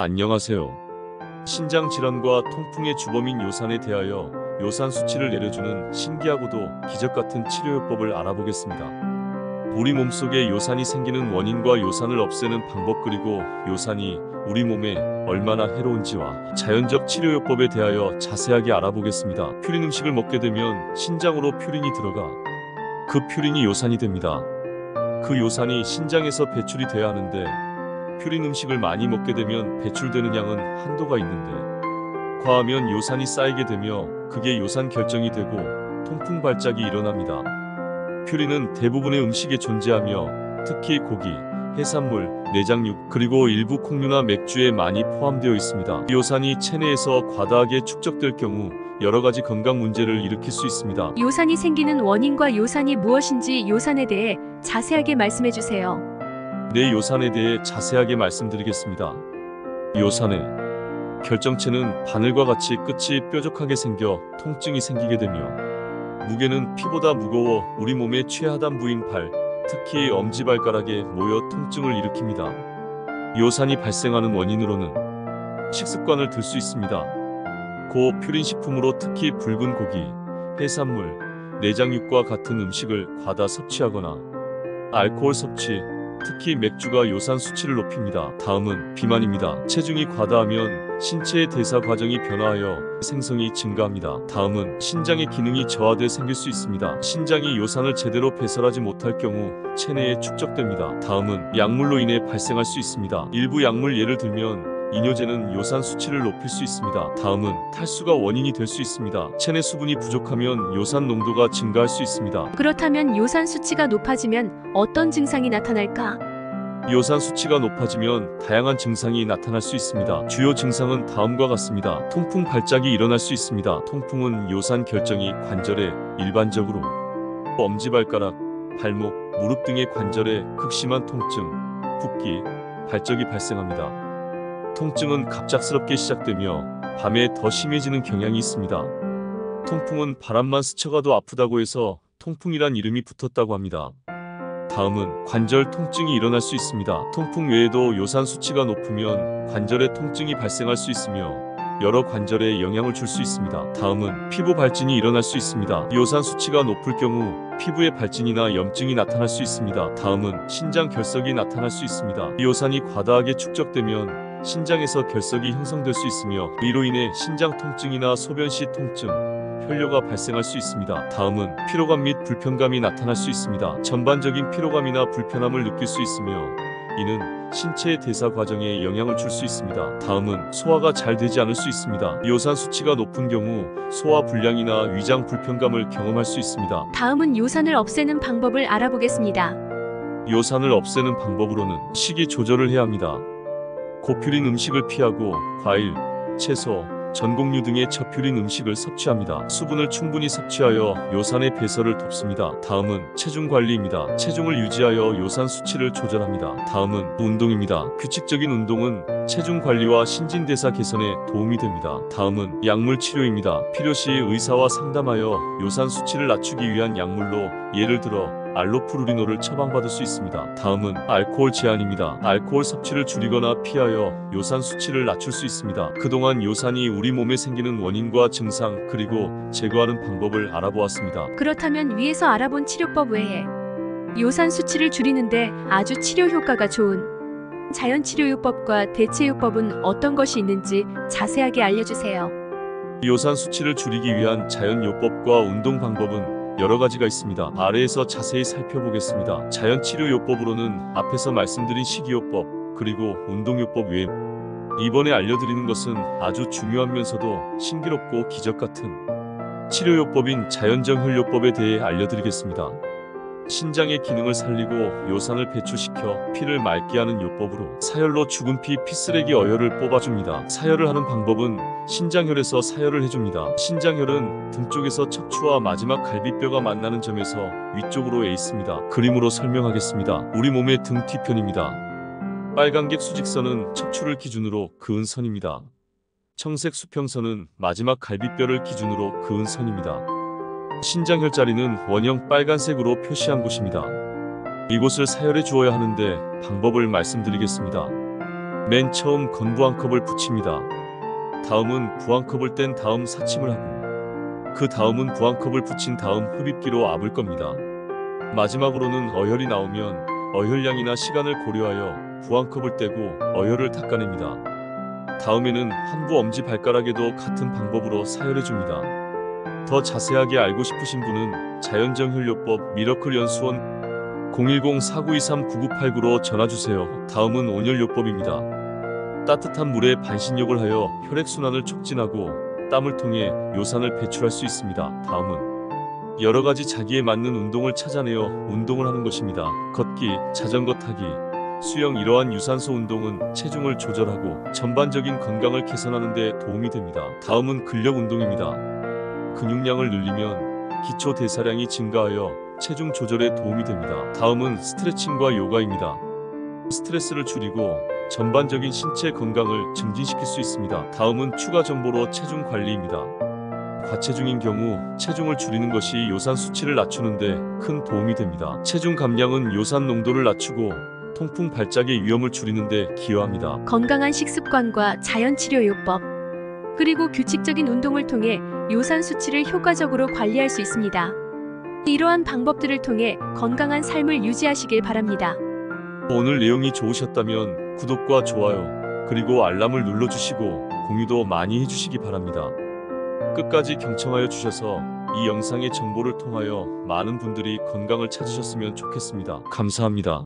안녕하세요. 신장 질환과 통풍의 주범인 요산에 대하여 요산 수치를 내려주는 신기하고도 기적같은 치료요법을 알아보겠습니다. 우리 몸속에 요산이 생기는 원인과 요산을 없애는 방법, 그리고 요산이 우리 몸에 얼마나 해로운지와 자연적 치료요법에 대하여 자세하게 알아보겠습니다. 퓨린 음식을 먹게 되면 신장으로 퓨린이 들어가 그 퓨린이 요산이 됩니다. 그 요산이 신장에서 배출이 돼야 하는데 퓨린 음식을 많이 먹게 되면 배출되는 양은 한도가 있는데 과하면 요산이 쌓이게 되며 그게 요산 결정이 되고 통풍 발작이 일어납니다. 퓨린은 대부분의 음식에 존재하며 특히 고기, 해산물, 내장육, 그리고 일부 콩류나 맥주에 많이 포함되어 있습니다. 요산이 체내에서 과다하게 축적될 경우 여러 가지 건강 문제를 일으킬 수 있습니다. 요산이 생기는 원인과 요산이 무엇인지 요산에 대해 자세하게 말씀해 주세요. 뇌 요산에 대해 자세하게 말씀드리겠습니다. 요산의 결정체는 바늘과 같이 끝이 뾰족하게 생겨 통증이 생기게 되며 무게는 피보다 무거워 우리 몸의 최하단 부인 발, 특히 엄지발가락에 모여 통증을 일으킵니다. 요산이 발생하는 원인으로는 식습관을 들 수 있습니다. 고퓨린 식품으로 특히 붉은 고기, 해산물, 내장육과 같은 음식을 과다 섭취하거나 알코올 섭취, 특히 맥주가 요산 수치를 높입니다. 다음은 비만입니다. 체중이 과다하면 신체의 대사 과정이 변화하여 생성이 증가합니다. 다음은 신장의 기능이 저하돼 생길 수 있습니다. 신장이 요산을 제대로 배설하지 못할 경우 체내에 축적됩니다. 다음은 약물로 인해 발생할 수 있습니다. 일부 약물 예를 들면 이뇨제는 요산 수치를 높일 수 있습니다. 다음은 탈수가 원인이 될 수 있습니다. 체내 수분이 부족하면 요산 농도가 증가할 수 있습니다. 그렇다면 요산 수치가 높아지면 어떤 증상이 나타날까? 요산 수치가 높아지면 다양한 증상이 나타날 수 있습니다. 주요 증상은 다음과 같습니다. 통풍 발작이 일어날 수 있습니다. 통풍은 요산 결정이 관절에 일반적으로 엄지발가락, 발목, 무릎 등의 관절에 극심한 통증, 붓기, 발적이 발생합니다. 통증은 갑작스럽게 시작되며 밤에 더 심해지는 경향이 있습니다. 통풍은 바람만 스쳐가도 아프다고 해서 통풍이란 이름이 붙었다고 합니다. 다음은 관절 통증이 일어날 수 있습니다. 통풍 외에도 요산 수치가 높으면 관절에 통증이 발생할 수 있으며 여러 관절에 영향을 줄 수 있습니다. 다음은 피부 발진이 일어날 수 있습니다. 요산 수치가 높을 경우 피부에 발진이나 염증이 나타날 수 있습니다. 다음은 신장 결석이 나타날 수 있습니다. 요산이 과다하게 축적되면 신장에서 결석이 형성될 수 있으며 이로 인해 신장 통증이나 소변 시 통증, 혈뇨가 발생할 수 있습니다. 다음은 피로감 및 불편감이 나타날 수 있습니다. 전반적인 피로감이나 불편함을 느낄 수 있으며 이는 신체의 대사 과정에 영향을 줄 수 있습니다. 다음은 소화가 잘 되지 않을 수 있습니다. 요산 수치가 높은 경우 소화 불량이나 위장 불편감을 경험할 수 있습니다. 다음은 요산을 없애는 방법을 알아보겠습니다. 요산을 없애는 방법으로는 식이 조절을 해야 합니다. 고퓨린 음식을 피하고 과일, 채소, 전곡류 등의 저퓨린 음식을 섭취합니다. 수분을 충분히 섭취하여 요산의 배설을 돕습니다. 다음은 체중 관리입니다. 체중을 유지하여 요산 수치를 조절합니다. 다음은 운동입니다. 규칙적인 운동은 체중 관리와 신진대사 개선에 도움이 됩니다. 다음은 약물 치료입니다. 필요시 의사와 상담하여 요산 수치를 낮추기 위한 약물로 예를 들어 알로프루리놀을 처방받을 수 있습니다. 다음은 알코올 제한입니다. 알코올 섭취를 줄이거나 피하여 요산 수치를 낮출 수 있습니다. 그동안 요산이 우리 몸에 생기는 원인과 증상, 그리고 제거하는 방법을 알아보았습니다. 그렇다면 위에서 알아본 치료법 외에 요산 수치를 줄이는데 아주 치료 효과가 좋은 자연 치료요법과 대체요법은 어떤 것이 있는지 자세하게 알려주세요. 요산 수치를 줄이기 위한 자연요법과 운동 방법은 여러 가지가 있습니다. 아래에서 자세히 살펴보겠습니다. 자연치료요법으로는 앞에서 말씀드린 식이요법, 그리고 운동요법 외에 이번에 알려드리는 것은 아주 중요하면서도 신기롭고 기적같은 치료요법인 자연정혈요법에 대해 알려드리겠습니다. 신장의 기능을 살리고 요산을 배출시켜 피를 맑게 하는 요법으로 사혈로 죽은 피쓰레기 어혈을 뽑아줍니다. 사혈을 하는 방법은 신장혈에서 사혈을 해줍니다. 신장혈은 등 쪽에서 척추와 마지막 갈비뼈가 만나는 점에서 위쪽으로 있습니다. 그림으로 설명하겠습니다. 우리 몸의 등 뒤편입니다. 빨간색 수직선은 척추를 기준으로 그은 선입니다. 청색 수평선은 마지막 갈비뼈를 기준으로 그은 선입니다. 신장혈 자리는 원형 빨간색으로 표시한 곳입니다. 이곳을 사혈해 주어야 하는데 방법을 말씀드리겠습니다. 맨 처음 건부 한 컵을 부칩니다. 다음은 부 한 컵을 뗀 다음 사침을 하고 그 다음은 부 한 컵을 부친 다음 흡입기로 압을 겁니다. 마지막으로는 어혈이 나오면 어혈량이나 시간을 고려하여 부 한 컵을 떼고 어혈을 닦아냅니다. 다음에는 한부 엄지발가락에도 같은 방법으로 사혈해 줍니다. 더 자세하게 알고 싶으신 분은 자연정혈요법 미러클 연수원 010-4923-9989로 전화주세요. 다음은 온열요법입니다. 따뜻한 물에 반신욕을 하여 혈액순환을 촉진하고 땀을 통해 요산을 배출할 수 있습니다. 다음은 여러가지 자기에 맞는 운동을 찾아내어 운동을 하는 것입니다. 걷기, 자전거 타기, 수영 이러한 유산소 운동은 체중을 조절하고 전반적인 건강을 개선하는 데 도움이 됩니다. 다음은 근력 운동입니다. 근육량을 늘리면 기초 대사량이 증가하여 체중 조절에 도움이 됩니다. 다음은 스트레칭과 요가입니다. 스트레스를 줄이고 전반적인 신체 건강을 증진시킬 수 있습니다. 다음은 추가 정보로 체중 관리입니다. 과체중인 경우 체중을 줄이는 것이 요산 수치를 낮추는 데 큰 도움이 됩니다. 체중 감량은 요산 농도를 낮추고 통풍 발작의 위험을 줄이는 데 기여합니다. 건강한 식습관과 자연치료요법, 그리고 규칙적인 운동을 통해 요산 수치를 효과적으로 관리할 수 있습니다. 이러한 방법들을 통해 건강한 삶을 유지하시길 바랍니다. 오늘 내용이 좋으셨다면 구독과 좋아요 그리고 알람을 눌러주시고 공유도 많이 해주시기 바랍니다. 끝까지 경청하여 주셔서 이 영상의 정보를 통하여 많은 분들이 건강을 찾으셨으면 좋겠습니다. 감사합니다.